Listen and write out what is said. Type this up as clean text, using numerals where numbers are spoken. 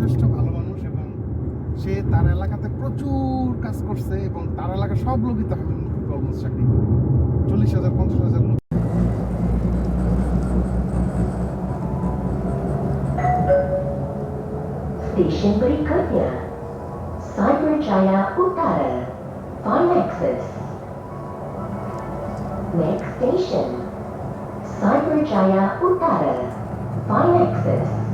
যথেষ্ট ভালো মানুষ এবং সে তার এলাকাতে প্রচুর কাজ করছে এবং তার এলাকার সব লোকই তো আমি অলমোস্ট চাকরি করি 40,000 50,000 লোক। Station berikutnya, Cyberjaya Utara, Finexus. Next station, Cyberjaya Utara, Finexus.